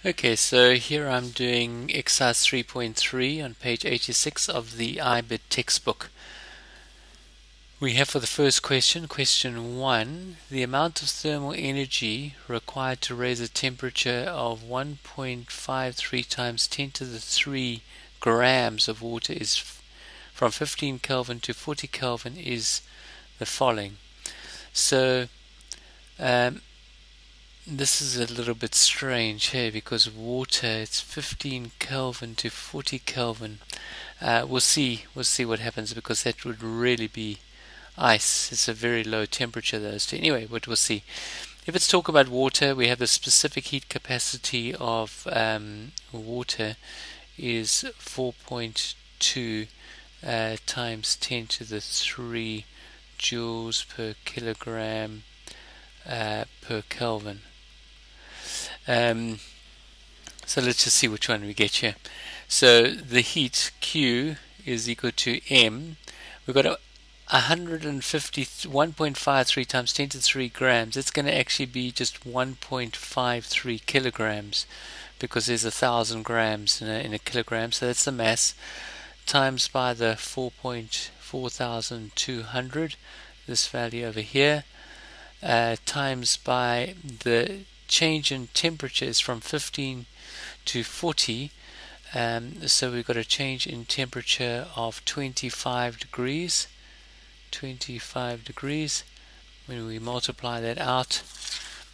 Okay, so here I'm doing exercise 3.3 on page 86 of the IBIT textbook. We have for the first question, question 1, the amount of thermal energy required to raise a temperature of 1.53 times 10 to the 3 grams of water is from 15 Kelvin to 40 Kelvin is the following. So this is a little bit strange here because water, it's 15 Kelvin to 40 Kelvin. We'll see what happens because that would really be ice. It's a very low temperature, those two. Anyway, but we'll see. If it's talk about water, we have the specific heat capacity of water is 4.2 times 10 to the 3 joules per kilogram per Kelvin. So let's just see which one we get here. So the heat Q is equal to M. We've got 1.53 times 10 to the 3 grams. It's going to actually be just 1.53 kilograms because there's 1,000 grams in a kilogram. So that's the mass times by the 4,200, this value over here, times by the change in temperature is from 15 to 40, so we've got a change in temperature of 25 degrees. When we multiply that out,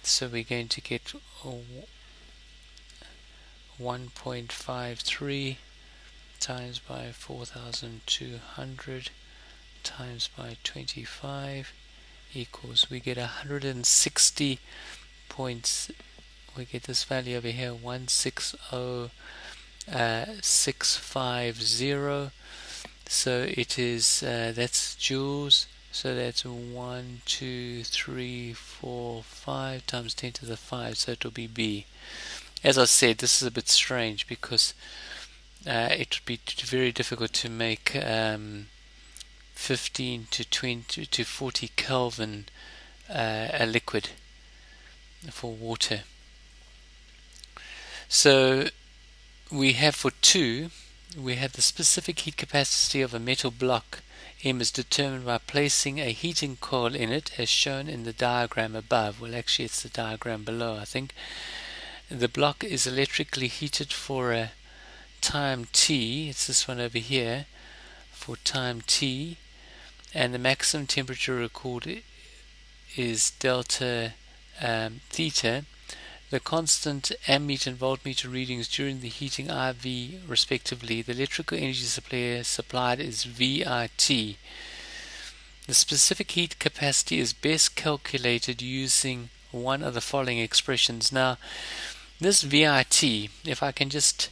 so we're going to get 1.53 times by 4,200 times by 25 equals, we get 160 points. We get this value over here, 160,650. So it is that's joules. So that's 1, 2, 3, 4, 5 times 10 to the 5. So it will be B. As I said, this is a bit strange because it would be very difficult to make 15 to 20 to 40 Kelvin a liquid for water. So we have for 2, we have the specific heat capacity of a metal block M is determined by placing a heating coil in it as shown in the diagram above. Well, actually it's the diagram below, I think. The block is electrically heated for a time t, it's this one over here, for time t, and the maximum temperature recorded is delta theta. The constant ammeter and voltmeter readings during the heating IV respectively. The electrical energy supplied is VIT. The specific heat capacity is best calculated using one of the following expressions. Now this VIT, if I can just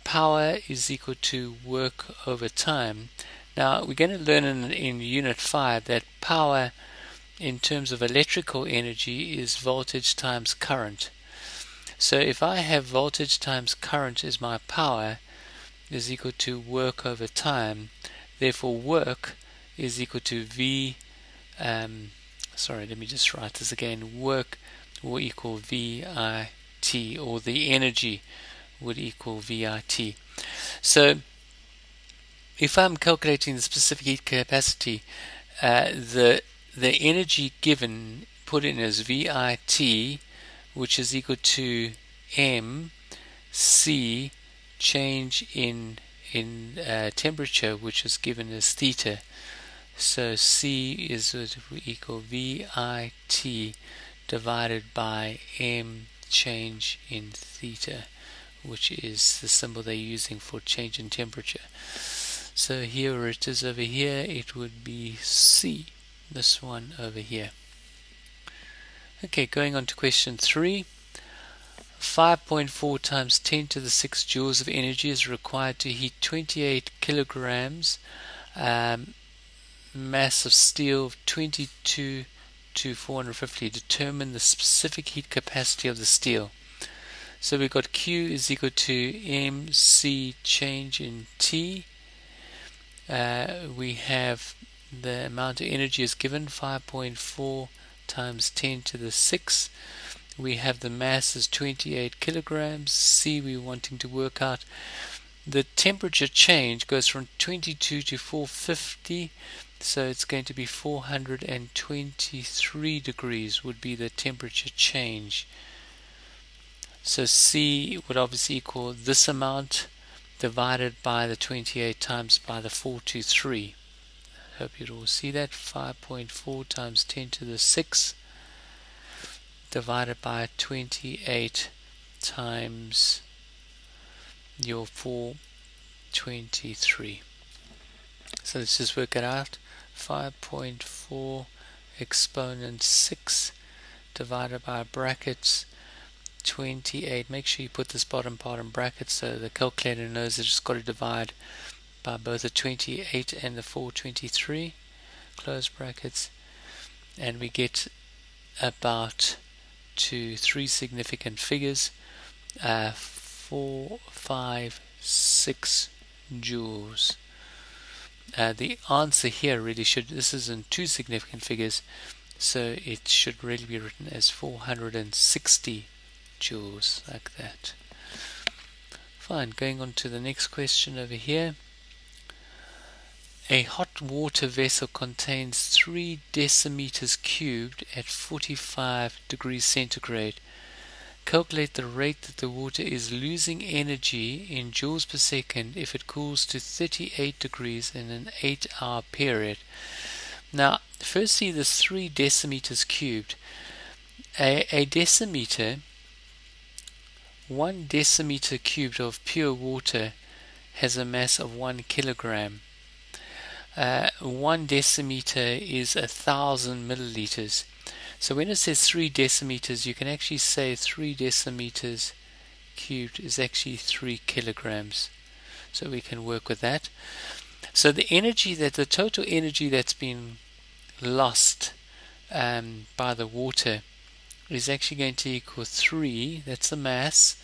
power is equal to work over time. Now we're going to learn in unit 5 that power in terms of electrical energy is voltage times current. So if I have voltage times current as my power is equal to work over time, therefore work is equal to V, sorry, let me just write this again, work will equal VIT, or the energy would equal VIT. So if I'm calculating the specific heat capacity, the energy given put in as VIT, which is equal to MC change in temperature, which is given as theta. So C is equal VIT divided by M change in theta, which is the symbol they're using for change in temperature. So here it is over here, it would be C, this one over here. Okay, going on to question 3. 5.4 times 10 to the 6 joules of energy is required to heat 28 kilograms mass of steel of 22 to 450. Determine the specific heat capacity of the steel. So we've got Q is equal to MC change in T. We have the amount of energy is given, 5.4 times 10 to the 6 we have the mass is 28 kilograms. C, we're wanting to work out the temperature change goes from 22 to 450, so it's going to be 423 degrees would be the temperature change. So C would obviously equal this amount divided by the 28 times by the 423. I hope you all see that. 5.4 times 10 to the 6 divided by 28 times your 423. So let's just work it out. 5.4 exponent 6 divided by brackets 28. Make sure you put this bottom part in brackets so the calculator knows it's just got to divide by both the 28 and the 423. Close brackets, and we get about to three significant figures. 4, 5, 6 joules. The answer here really should, this is in two significant figures, so it should really be written as 460 joules, like that. Fine, going on to the next question over here. A hot water vessel contains 3 decimeters cubed at 45 degrees centigrade. Calculate the rate that the water is losing energy in joules per second if it cools to 38 degrees in an 8-hour period. Now, firstly, this 3 decimeters cubed. A decimeter, 1 decimeter cubed of pure water has a mass of 1 kilogram. 1 decimeter is 1,000 milliliters. So when it says 3 decimeters, you can actually say 3 decimeters cubed is actually 3 kilograms. So we can work with that. So the total energy that's been lost by the water is actually going to equal 3, that's the mass,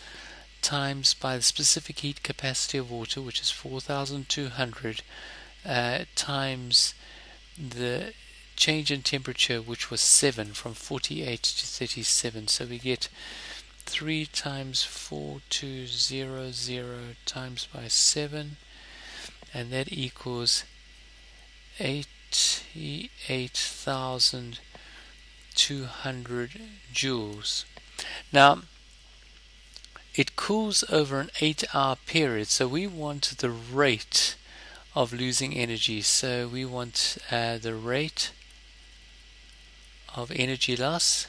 times by the specific heat capacity of water, which is 4,200, times the change in temperature, which was 7, from 48 to 37. So we get 3 times 4200 times by 7, and that equals 88,200 joules. Now, it cools over an 8-hour period, so we want the rate of losing energy. So we want the rate of energy loss.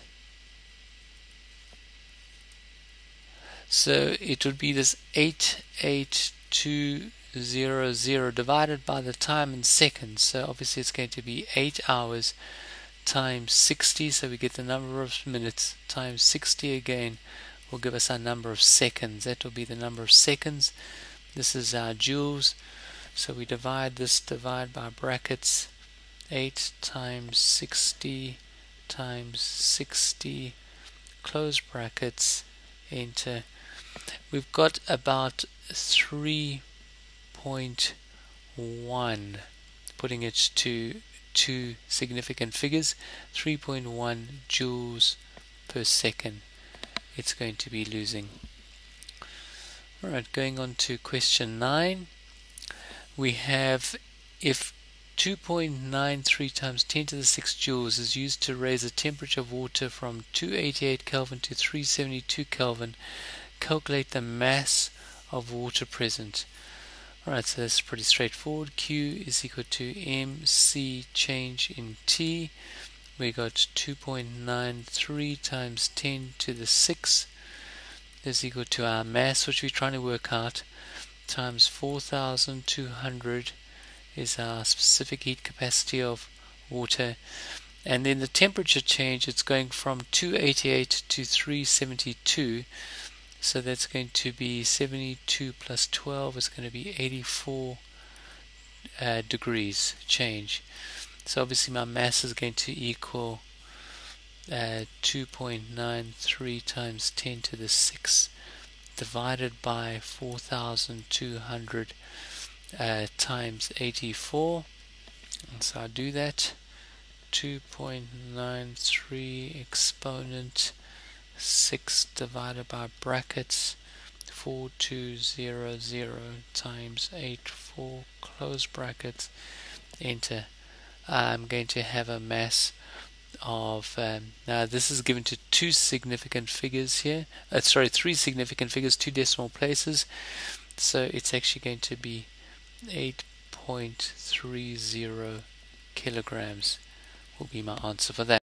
So it would be this 88200 divided by the time in seconds. So obviously it's going to be 8 hours times 60, so we get the number of minutes times 60 again will give us our number of seconds. That will be the number of seconds. This is our joules. So we divide by brackets 8 times 60 times 60, close brackets, enter. We've got about 3.1, putting it to two significant figures, 3.1 joules per second it's going to be losing. Alright, going on to question 9. We have, if 2.93 times 10 to the 6 joules is used to raise the temperature of water from 288 Kelvin to 372 Kelvin, calculate the mass of water present. Alright, so that's pretty straightforward. Q is equal to MC change in T. We got 2.93 times 10 to the 6 is equal to our mass, which we're trying to work out, times 4,200 is our specific heat capacity of water, and then the temperature change, it's going from 288 to 372, so that's going to be 72 plus 12 is going to be 84 degrees change. So obviously my mass is going to equal 2.93 times 10 to the 6 divided by 4,200 times 84. And so I do that. 2.93 exponent 6 divided by brackets 4200 times 84 close brackets, enter. I'm going to have a mass of now this is given to two significant figures here, three significant figures, two decimal places, so it's actually going to be 8.30 kilograms will be my answer for that.